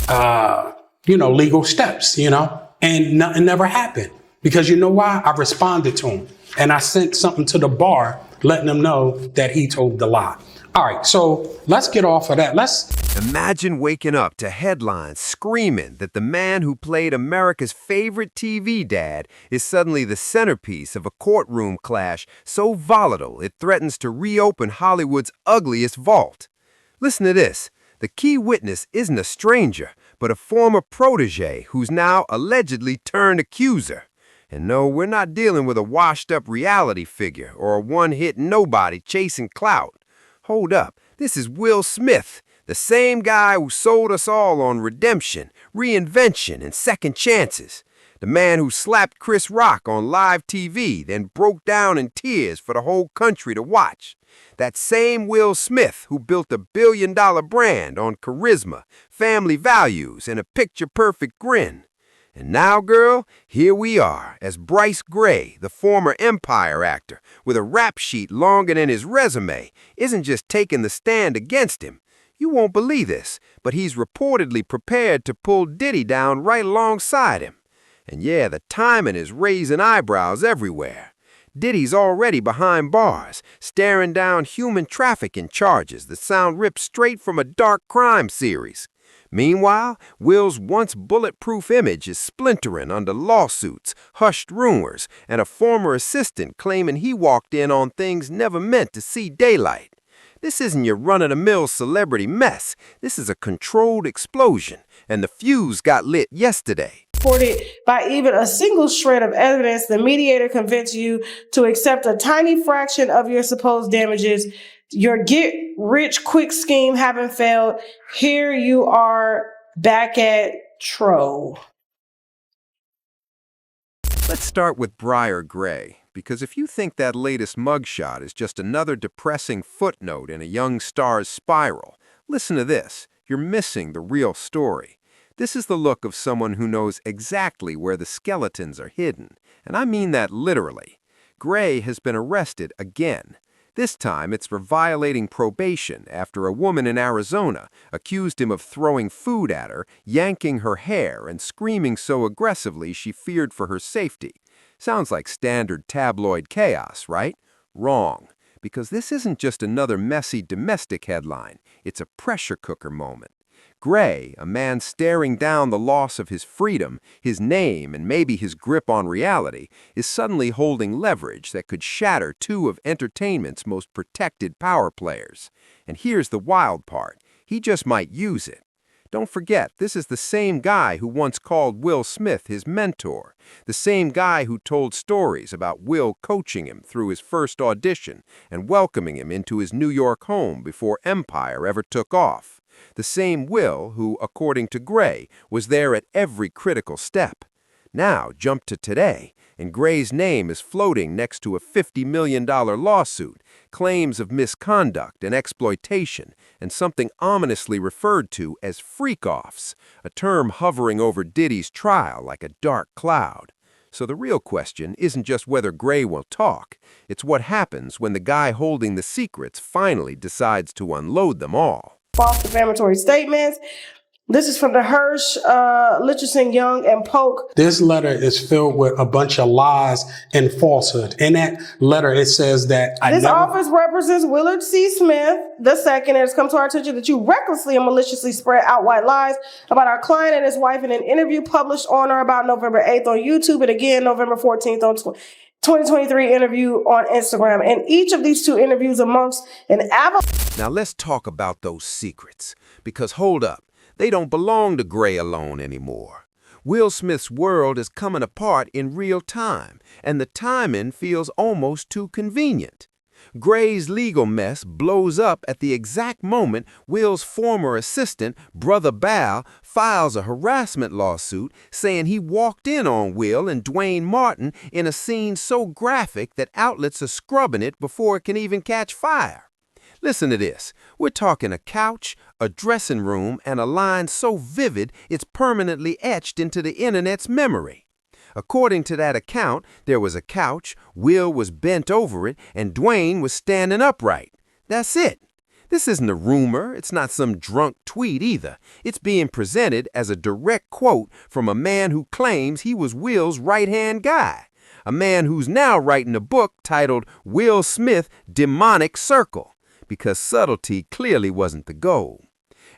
legal steps, and nothing never happened. Because you know why? I responded to him and I sent something to the bar letting them know that he told the lie. All right, so let's get off of that. Imagine waking up to headlines screaming that the man who played America's favorite TV dad is suddenly the centerpiece of a courtroom clash so volatile it threatens to reopen Hollywood's ugliest vault. Listen to this. The key witness isn't a stranger, but a former protege who's now allegedly turned accuser. And no, we're not dealing with a washed-up reality figure or a one-hit nobody chasing clout. Hold up, this is Will Smith, the same guy who sold us all on redemption, reinvention, and second chances. The man who slapped Chris Rock on live TV, then broke down in tears for the whole country to watch. That same Will Smith who built a billion-dollar brand on charisma, family values, and a picture-perfect grin. And now, girl, here we are, as Bryce Gray, the former Empire actor, with a rap sheet longer than his resume, isn't just taking the stand against him. You won't believe this, but he's reportedly prepared to pull Diddy down right alongside him. And yeah, the timing is raising eyebrows everywhere. Diddy's already behind bars, staring down human trafficking charges that sound ripped straight from a dark crime series. Meanwhile, Will's once bulletproof image is splintering under lawsuits, hushed rumors, and a former assistant claiming he walked in on things never meant to see daylight. This isn't your run-of-the-mill celebrity mess. This is a controlled explosion, and the fuse got lit yesterday. Supported by even a single shred of evidence, the mediator convinced you to accept a tiny fraction of your supposed damages. Your get-rich-quick scheme having failed. Here you are back at Tro. Let's start with Bryshere Gray, because if you think that latest mugshot is just another depressing footnote in a young star's spiral, listen to this. You're missing the real story. This is the look of someone who knows exactly where the skeletons are hidden, and I mean that literally. Gray has been arrested again. This time, it's for violating probation after a woman in Arizona accused him of throwing food at her, yanking her hair, and screaming so aggressively she feared for her safety. Sounds like standard tabloid chaos, right? Wrong, because this isn't just another messy domestic headline. It's a pressure cooker moment. Gray, a man staring down the loss of his freedom, his name, and maybe his grip on reality, is suddenly holding leverage that could shatter two of entertainment's most protected power players. And here's the wild part. He just might use it. Don't forget, this is the same guy who once called Will Smith his mentor, the same guy who told stories about Will coaching him through his first audition and welcoming him into his New York home before Empire ever took off. The same Will who, according to Gray, was there at every critical step. Now, jump to today, and Gray's name is floating next to a $50 million lawsuit, claims of misconduct and exploitation, and something ominously referred to as freak-offs, a term hovering over Diddy's trial like a dark cloud. So the real question isn't just whether Gray will talk, it's what happens when the guy holding the secrets finally decides to unload them all. False defamatory statements. This is from the Hirsch, Litchison, Young, and Polk. This letter is filled with a bunch of lies and falsehood. In that letter, it says that this office represents Willard C. Smith II. It has come to our attention that you recklessly and maliciously spread out white lies about our client and his wife in an interview published on or about November 8th on YouTube and again November 14th on 2023 interview on Instagram. And each of these two interviews amongst an Now let's talk about those secrets, because hold up, they don't belong to Gray alone anymore. Will Smith's world is coming apart in real time, and the timing feels almost too convenient. Gray's legal mess blows up at the exact moment Will's former assistant, Brother Bal, files a harassment lawsuit saying he walked in on Will and Dwayne Martin in a scene so graphic that outlets are scrubbing it before it can even catch fire. Listen to this. We're talking a couch, a dressing room, and a line so vivid it's permanently etched into the internet's memory. According to that account, there was a couch, Will was bent over it, and Dwayne was standing upright. That's it. This isn't a rumor, it's not some drunk tweet either. It's being presented as a direct quote from a man who claims he was Will's right-hand guy. A man who's now writing a book titled Will Smith, Demonic Circle, because subtlety clearly wasn't the goal.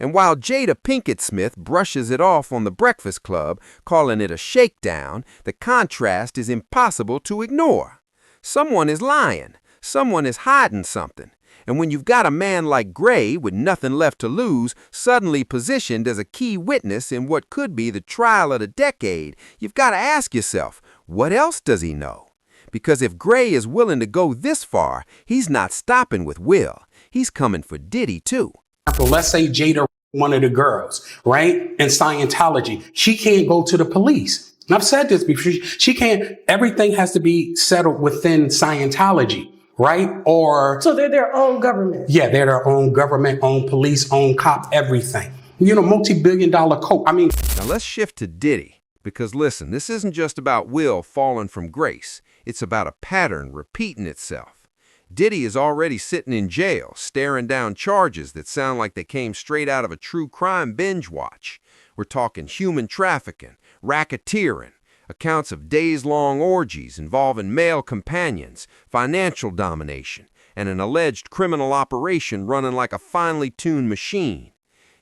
And while Jada Pinkett Smith brushes it off on The Breakfast Club, calling it a shakedown, the contrast is impossible to ignore. Someone is lying. Someone is hiding something. And when you've got a man like Gray with nothing left to lose, suddenly positioned as a key witness in what could be the trial of the decade, you've got to ask yourself, what else does he know? Because if Gray is willing to go this far, he's not stopping with Will. He's coming for Diddy, too. Let's say Jada, one of the girls, right, in Scientology, she can't go to the police. And I've said this before. She can't, everything has to be settled within Scientology, right? Or So they're their own government. yeah, they're their own government, own police, own cop, everything. You know, multi-billion-dollar coat. I mean, Now let's shift to Diddy, because listen, this isn't just about Will falling from grace. It's about a pattern repeating itself. Diddy is already sitting in jail, staring down charges that sound like they came straight out of a true crime binge watch. We're talking human trafficking, racketeering, accounts of days-long orgies involving male companions, financial domination, and an alleged criminal operation running like a finely tuned machine.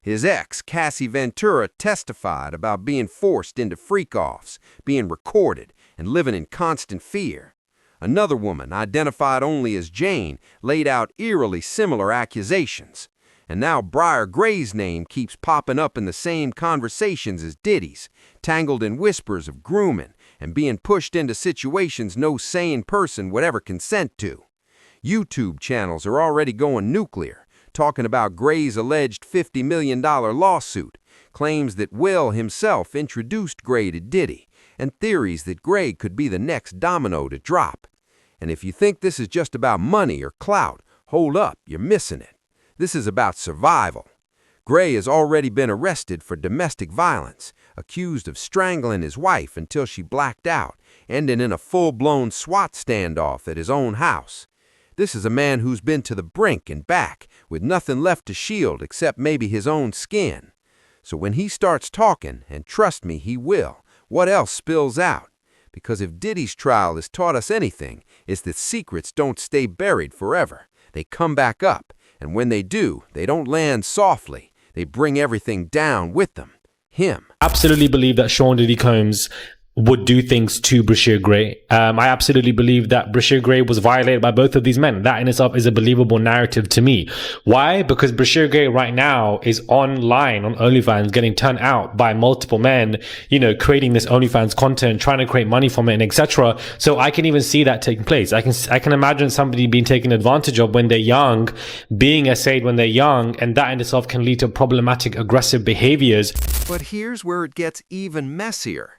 His ex, Cassie Ventura, testified about being forced into freak-offs, being recorded, and living in constant fear. Another woman, identified only as Jane, laid out eerily similar accusations. And now Bryshere Gray's name keeps popping up in the same conversations as Diddy's, tangled in whispers of grooming and being pushed into situations no sane person would ever consent to. YouTube channels are already going nuclear, talking about Gray's alleged $50 million lawsuit, claims that Will himself introduced Gray to Diddy, and theories that Gray could be the next domino to drop. And if you think this is just about money or clout, hold up, you're missing it. This is about survival. Gray has already been arrested for domestic violence, accused of strangling his wife until she blacked out, ending in a full-blown SWAT standoff at his own house. This is a man who's been to the brink and back, with nothing left to shield except maybe his own skin. So when he starts talking, and trust me, he will, what else spills out? Because if Diddy's trial has taught us anything, it's that secrets don't stay buried forever. They come back up, and when they do, they don't land softly. They bring everything down with them. Him. Absolutely believe that Sean Diddy Combs would do things to Bryshere Gray. I absolutely believe that Bryshere Gray was violated by both of these men. That in itself is a believable narrative to me. Why? Because Bryshere Gray right now is online on OnlyFans, getting turned out by multiple men, you know, creating this OnlyFans content, trying to create money from it, and etc. So I can even see that taking place. I can imagine somebody being taken advantage of when they're young, being essayed when they're young, and that in itself can lead to problematic, aggressive behaviors. But here's where it gets even messier.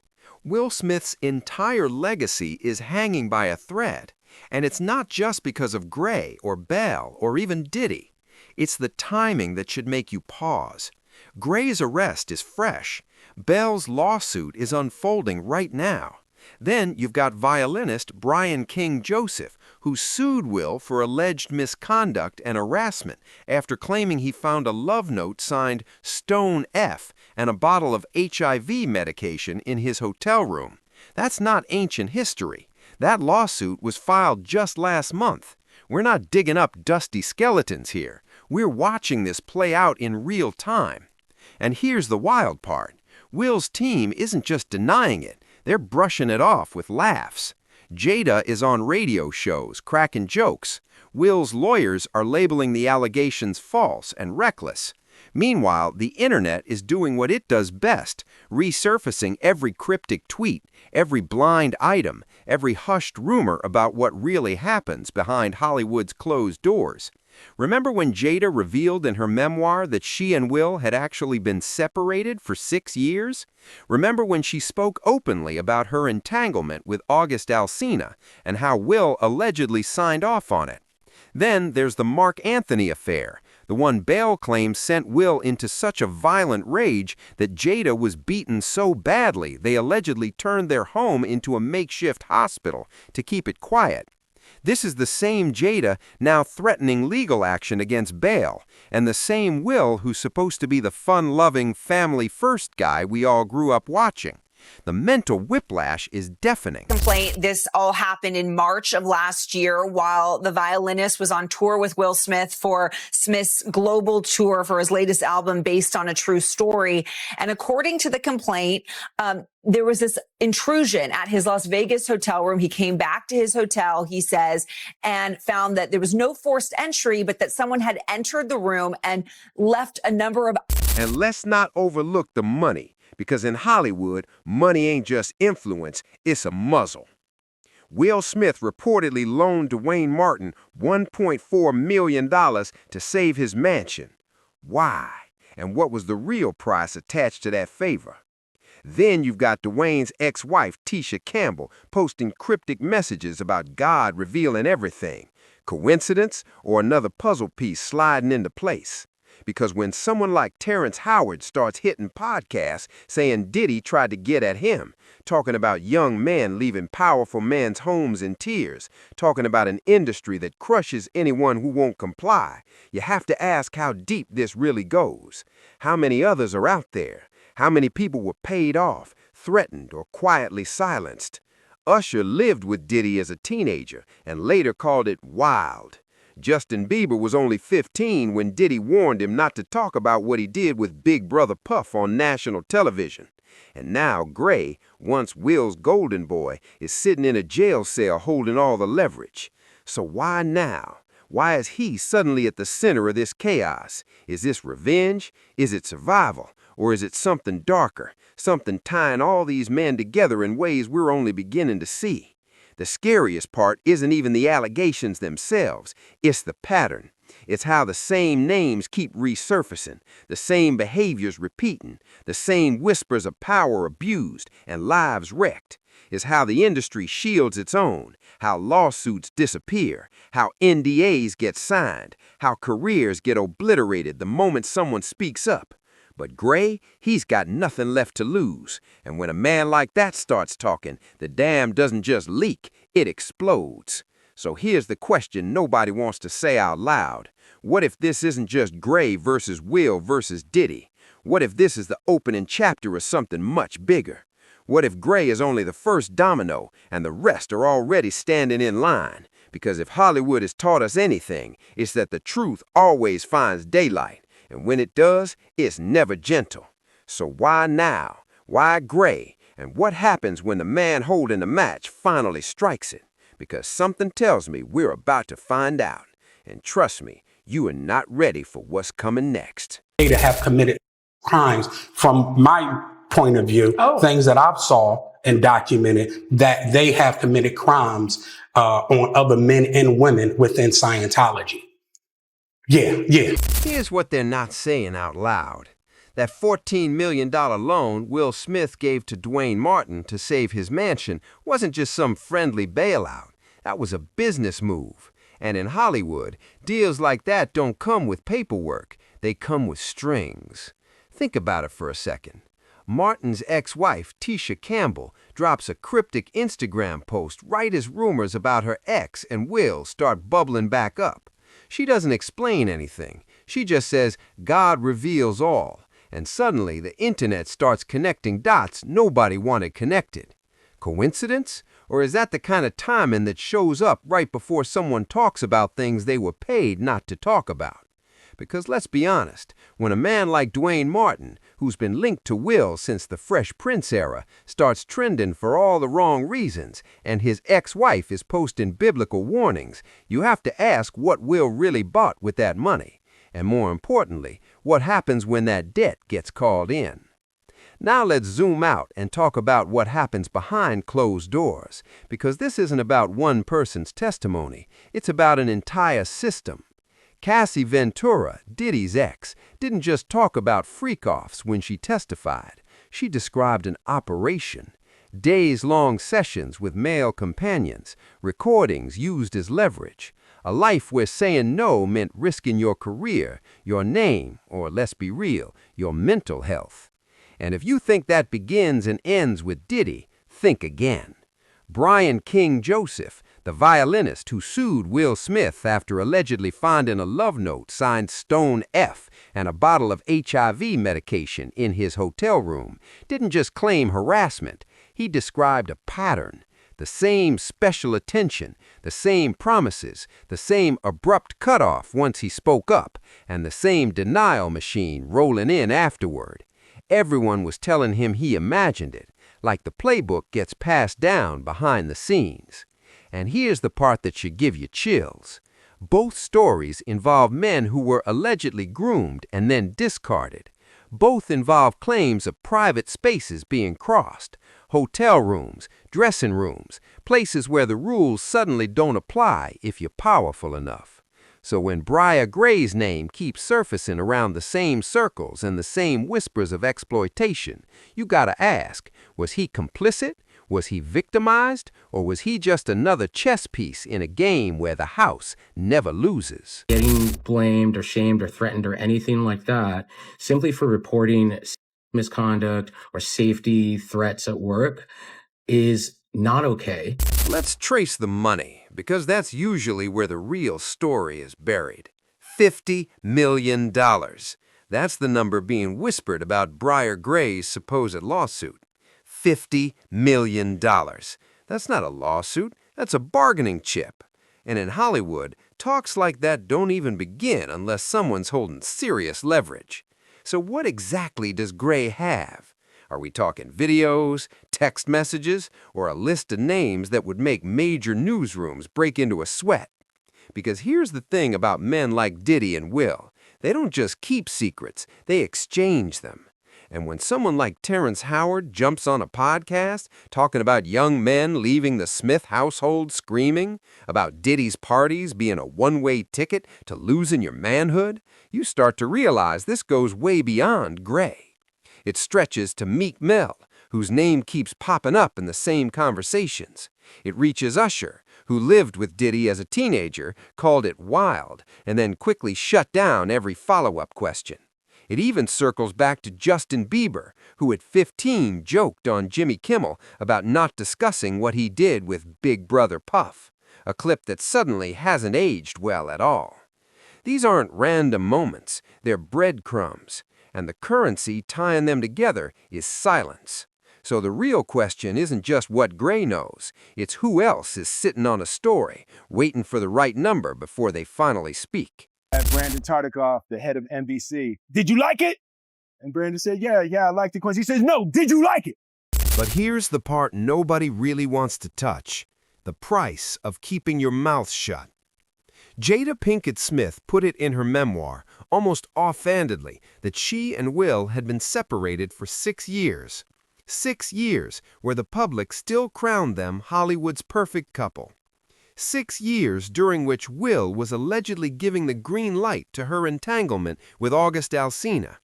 Will Smith's entire legacy is hanging by a thread, and it's not just because of Gray or Bell or even Diddy. It's the timing that should make you pause. Gray's arrest is fresh. Bell's lawsuit is unfolding right now. Then you've got violinist Brian King Joseph, who sued Will for alleged misconduct and harassment after claiming he found a love note signed Stone F and a bottle of HIV medication in his hotel room. That's not ancient history. That lawsuit was filed just last month. We're not digging up dusty skeletons here. We're watching this play out in real time. And here's the wild part. Will's team isn't just denying it. They're brushing it off with laughs. Jada is on radio shows, cracking jokes. Will's lawyers are labeling the allegations false and reckless. Meanwhile, the internet is doing what it does best, resurfacing every cryptic tweet, every blind item, every hushed rumor about what really happens behind Hollywood's closed doors. Remember when Jada revealed in her memoir that she and Will had actually been separated for 6 years? Remember when she spoke openly about her entanglement with August Alsina and how Will allegedly signed off on it? Then there's the Mark Anthony affair, the one Bale claims sent Will into such a violent rage that Jada was beaten so badly they allegedly turned their home into a makeshift hospital to keep it quiet. This is the same Jada now threatening legal action against bail, and the same Will who's supposed to be the fun-loving, family-first guy we all grew up watching. The mental whiplash is deafening. Complaint. This all happened in March of last year while the violinist was on tour with Will Smith for Smith's global tour for his latest album based on a true story. And according to the complaint, there was this intrusion at his Las Vegas hotel room. He came back to his hotel, he says, and found that there was no forced entry, but that someone had entered the room and left a number of... And let's not overlook the money. Because in Hollywood, money ain't just influence, it's a muzzle. Will Smith reportedly loaned Dwayne Martin $1.4 million to save his mansion. Why? And what was the real price attached to that favor? Then you've got Dwayne's ex-wife, Tisha Campbell, posting cryptic messages about God revealing everything. Coincidence or another puzzle piece sliding into place? Because when someone like Terrence Howard starts hitting podcasts saying Diddy tried to get at him, talking about young men leaving powerful men's homes in tears, talking about an industry that crushes anyone who won't comply, you have to ask how deep this really goes. How many others are out there? How many people were paid off, threatened, or quietly silenced? Usher lived with Diddy as a teenager and later called it wild. Justin Bieber was only 15 when Diddy warned him not to talk about what he did with Big Brother Puff on national television. And now Gray, once Will's golden boy, is sitting in a jail cell holding all the leverage. So why now? Why is he suddenly at the center of this chaos? Is this revenge? Is it survival? Or is it something darker? Something tying all these men together in ways we're only beginning to see? The scariest part isn't even the allegations themselves, it's the pattern. It's how the same names keep resurfacing, the same behaviors repeating, the same whispers of power abused and lives wrecked. It's how the industry shields its own, how lawsuits disappear, how NDAs get signed, how careers get obliterated the moment someone speaks up. But Gray, he's got nothing left to lose. And when a man like that starts talking, the dam doesn't just leak, it explodes. So here's the question nobody wants to say out loud. What if this isn't just Gray versus Will versus Diddy? What if this is the opening chapter of something much bigger? What if Gray is only the first domino and the rest are already standing in line? Because if Hollywood has taught us anything, it's that the truth always finds daylight. And when it does, it's never gentle. So why now? Why Gray? And what happens when the man holding the match finally strikes it? Because something tells me we're about to find out. And trust me, you are not ready for what's coming next. To have committed crimes from my point of view, things that I've saw and documented, that they have committed crimes on other men and women within Scientology. Yeah. Here's what they're not saying out loud. That $14 million loan Will Smith gave to Dwayne Martin to save his mansion wasn't just some friendly bailout. That was a business move. And in Hollywood, deals like that don't come with paperwork. They come with strings. Think about it for a second. Martin's ex-wife, Tisha Campbell, drops a cryptic Instagram post right as rumors about her ex and Will start bubbling back up. She doesn't explain anything. She just says, God reveals all. And suddenly, the internet starts connecting dots nobody wanted connected. Coincidence? Or is that the kind of timing that shows up right before someone talks about things they were paid not to talk about? Because let's be honest, when a man like Dwayne Martin, who's been linked to Will since the Fresh Prince era, starts trending for all the wrong reasons, and his ex-wife is posting biblical warnings, you have to ask what Will really bought with that money. And more importantly, what happens when that debt gets called in. Now let's zoom out and talk about what happens behind closed doors, because this isn't about one person's testimony, it's about an entire system. Cassie Ventura, Diddy's ex, didn't just talk about freak-offs when she testified. She described an operation. Days-long sessions with male companions, recordings used as leverage. A life where saying no meant risking your career, your name, or let's be real, your mental health. And if you think that begins and ends with Diddy, think again. Brian King Joseph, the violinist who sued Will Smith after allegedly finding a love note signed Stone F and a bottle of HIV medication in his hotel room, didn't just claim harassment, he described a pattern. The same special attention, the same promises, the same abrupt cutoff once he spoke up, and the same denial machine rolling in afterward. Everyone was telling him he imagined it, like the playbook gets passed down behind the scenes. And here's the part that should give you chills. Both stories involve men who were allegedly groomed and then discarded. Both involve claims of private spaces being crossed, hotel rooms, dressing rooms, places where the rules suddenly don't apply if you're powerful enough. So when Bryshere Gray's name keeps surfacing around the same circles and the same whispers of exploitation, you gotta ask, was he complicit? Was he victimized? Or was he just another chess piece in a game where the house never loses? Getting blamed or shamed or threatened or anything like that simply for reporting misconduct or safety threats at work is not okay. Let's trace the money, because that's usually where the real story is buried. $50 million. That's the number being whispered about Bryshere Gray's supposed lawsuit. $50 million. That's not a lawsuit, that's a bargaining chip. And in Hollywood, talks like that don't even begin unless someone's holding serious leverage. So what exactly does Gray have? Are we talking videos, text messages, or a list of names that would make major newsrooms break into a sweat? Because here's the thing about men like Diddy and Will. They don't just keep secrets, they exchange them. And when someone like Terrence Howard jumps on a podcast talking about young men leaving the Smith household screaming, about Diddy's parties being a one-way ticket to losing your manhood, you start to realize this goes way beyond Gray. It stretches to Meek Mill, whose name keeps popping up in the same conversations. It reaches Usher, who lived with Diddy as a teenager, called it wild, and then quickly shut down every follow-up question. It even circles back to Justin Bieber, who at 15 joked on Jimmy Kimmel about not discussing what he did with Big Brother Puff, a clip that suddenly hasn't aged well at all. These aren't random moments, they're breadcrumbs, and the currency tying them together is silence. So the real question isn't just what Gray knows, it's who else is sitting on a story, waiting for the right number before they finally speak. At Brandon Tartikoff, the head of NBC. Did you like it? And Brandon said, yeah, I liked it. Quincy says, no, did you like it? But here's the part nobody really wants to touch, the price of keeping your mouth shut. Jada Pinkett Smith put it in her memoir, almost offhandedly, that she and Will had been separated for 6 years. 6 years where the public still crowned them Hollywood's perfect couple. 6 years during which Will was allegedly giving the green light to her entanglement with August Alsina.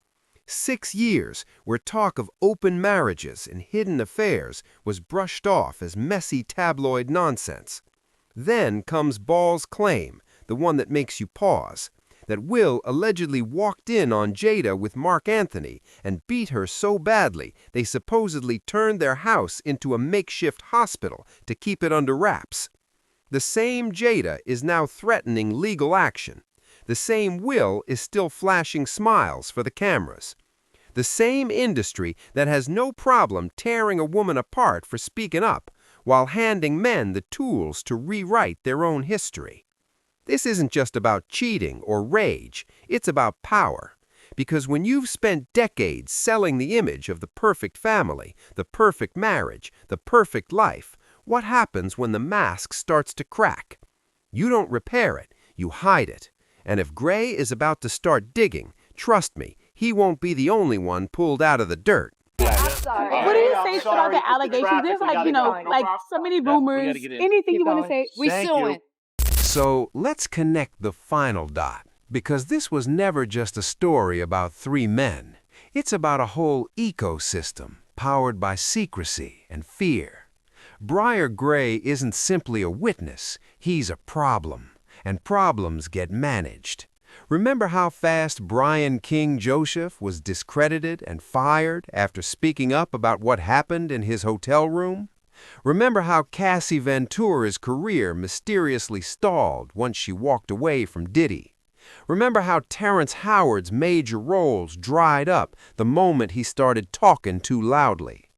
6 years where talk of open marriages and hidden affairs was brushed off as messy tabloid nonsense. Then comes Ball's claim, the one that makes you pause, that Will allegedly walked in on Jada with Mark Anthony and beat her so badly they supposedly turned their house into a makeshift hospital to keep it under wraps. The same Jada is now threatening legal action. The same Will is still flashing smiles for the cameras. The same industry that has no problem tearing a woman apart for speaking up while handing men the tools to rewrite their own history. This isn't just about cheating or rage, it's about power. Because when you've spent decades selling the image of the perfect family, the perfect marriage, the perfect life, what happens when the mask starts to crack? You don't repair it, you hide it. And if Gray is about to start digging, trust me, he won't be the only one pulled out of the dirt. What do you say about the allegations? There's like so many rumors. Anything you want to say? We suing. So let's connect the final dot, because this was never just a story about 3 men. It's about a whole ecosystem powered by secrecy and fear. Bryshere Gray isn't simply a witness, he's a problem, and problems get managed. Remember how fast Brian King Joseph was discredited and fired after speaking up about what happened in his hotel room? Remember how Cassie Ventura's career mysteriously stalled once she walked away from Diddy. Remember how Terrence Howard's major roles dried up the moment he started talking too loudly.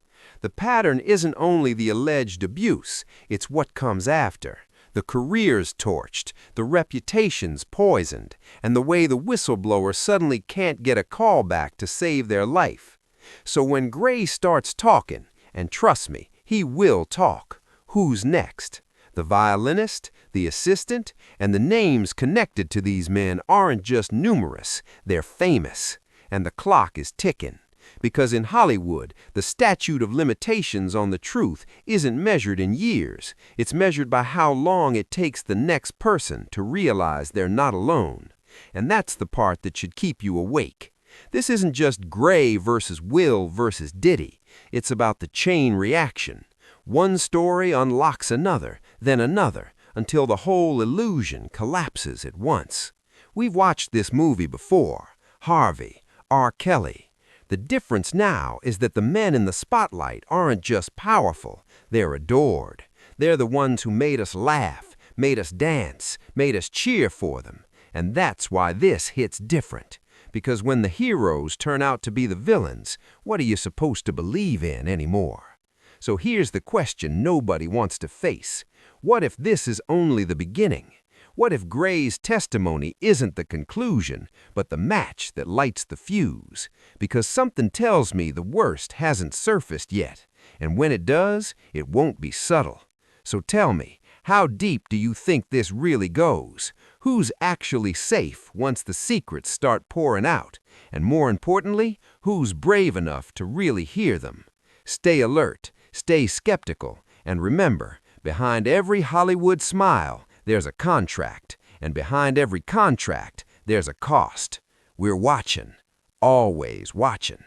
The pattern isn't only the alleged abuse, it's what comes after. The careers torched, the reputations poisoned, and the way the whistleblower suddenly can't get a call back to save their life. So when Gray starts talking, and trust me, he will talk, who's next? The violinist, the assistant, and the names connected to these men aren't just numerous, they're famous. And the clock is ticking. Because in Hollywood, the statute of limitations on the truth isn't measured in years. It's measured by how long it takes the next person to realize they're not alone. And that's the part that should keep you awake. This isn't just Gray versus Will versus Diddy. It's about the chain reaction. One story unlocks another, then another, until the whole illusion collapses at once. We've watched this movie before. Harvey, R. Kelly. The difference now is that the men in the spotlight aren't just powerful, they're adored. They're the ones who made us laugh, made us dance, made us cheer for them. And that's why this hits different. Because when the heroes turn out to be the villains, what are you supposed to believe in anymore? So here's the question nobody wants to face. What if this is only the beginning? What if Gray's testimony isn't the conclusion, but the match that lights the fuse? Because something tells me the worst hasn't surfaced yet, and when it does, it won't be subtle. So tell me, how deep do you think this really goes? Who's actually safe once the secrets start pouring out? And more importantly, who's brave enough to really hear them? Stay alert, stay skeptical, and remember, behind every Hollywood smile, there's a contract, and behind every contract, there's a cost. We're watching, always watching.